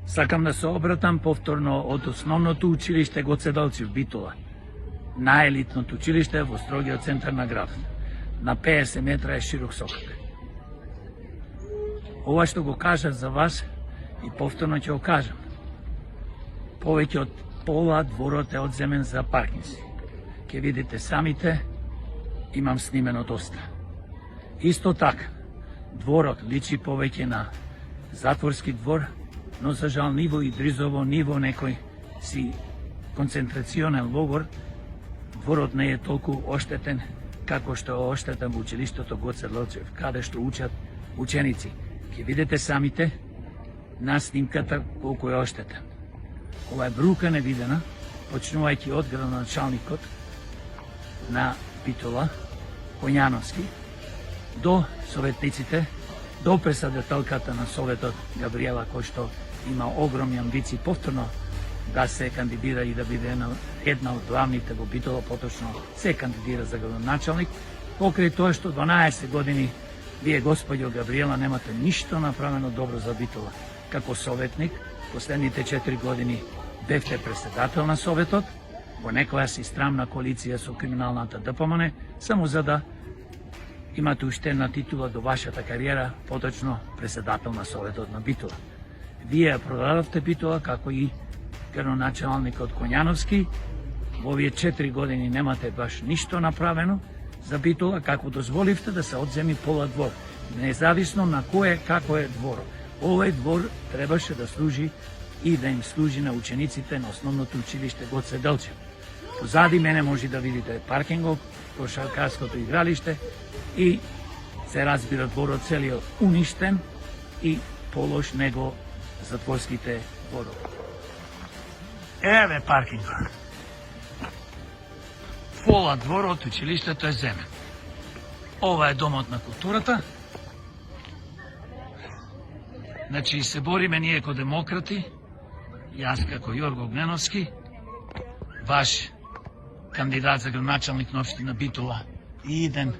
Сакам да се обратам повторно од основното училиште Гоце Делчев Битола, наелитното училиште во строгиот центар на градот. На 50 метра е широк сокак. Ова што го кажав за вас и повторно ќе го кажам. Повеќе од пола дворот е одземен за паркинзи. Ке видите самите, имам снимено доста. Исто така, дворот личи повеќе на затворски двор, но за жал ниво Идризово, ниво некој си концентрационен логор, дворот не е толку оштетен како што е оштетен во училиштето Гоце Делчев, каде што учат ученици. Ке видите самите на снимката колку е оштетен. Ова е брука невидена, почнувајќи од градоначалникот на Битола, Коњановски, до советниците, до председателката на Советот Габриела, кој што има огромни амбиции повторно да се кандидира и да биде една од главните во Битола, поточно се кандидира за градоначалник, покрај тоа што 12 години вие, господјо Габриела, немате ништо направено добро за Битола. Како советник, последните 4 години бевте председател на Советот, во некоја си страмна коалиција со криминалната ДПМН, само за да имате уште една титула до вашата кариера, поточно председател на Советот на Битола. Вие продадовте Битола, како и градоначалникот Коњановски. Во овие 4 години немате баш ништо направено за Битола, како дозволивте да се одземи пола двор, независно на кој како е двор. Овој двор требаше да служи и да им служи на учениците на основното училиште Гоце Делчев. Позади мене може да видите паркингот, кошаркарското игралиште и се разбира дворот целиот уништен и полош него затворските дворот. Еве паркингот. Пола дворот училиштето е земен. Ова е домот на културата. Значи се бориме ние како демократи, јас како Јорго Огненовски, ваш кандидат за градоначалник на општина Битола и иден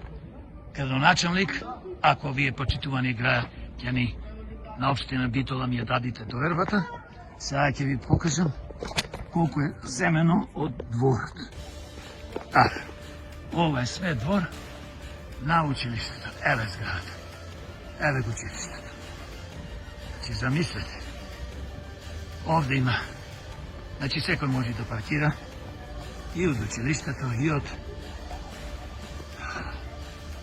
градоначалник, ако вие почитувани граѓани на општина Битола ми ја дадите довербата, сега ќе ви покажам колку е земено од дворот. Ова е све двор на училиштето. Еве зградата. Еве го училиштето. Си замислете. Овде има. Значи секој може да паркира и од училиштето, и од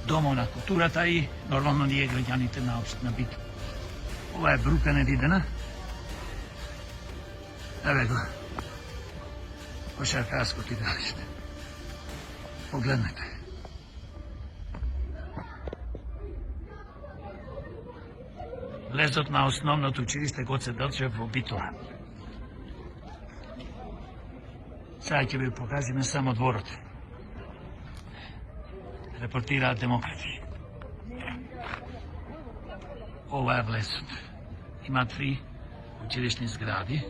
Домот на културата и нормално ние граѓаните на општина Битола. Ова е брука невидена. Еве го. Кошаркарското игралиште. Погледнете. Влезот на основното училиште Гоце Делчев во Битола. Сега ќе ви покажеме само дворот. Репортираат демократи. Ова е влезот. Има 3 училишни згради.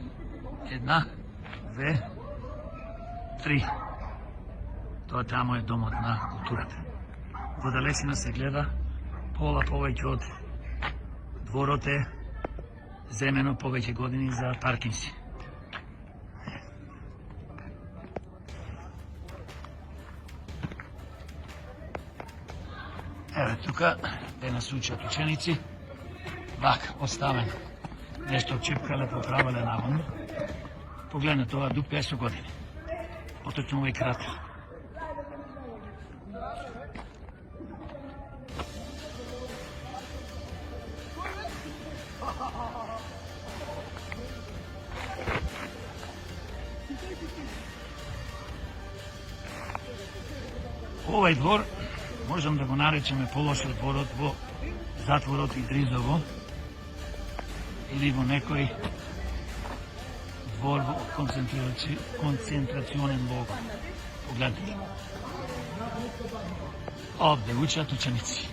1, 2, 3. Тоа тамо е домот на културата. Во далечина се гледа пола повеќе од дворот е земено повеќе години за паркинзи. Еве тука, денес учат ученици, вака, оставено. Нешто чипкале, поправале наваму. Погледне тоа до 500 години. Поточно овој кратер. Овој двор можам да го наречеме полошиот дворот во затворот Идризово или во некој двор во концентрационен логор. Погледнете. Овде учат ученици.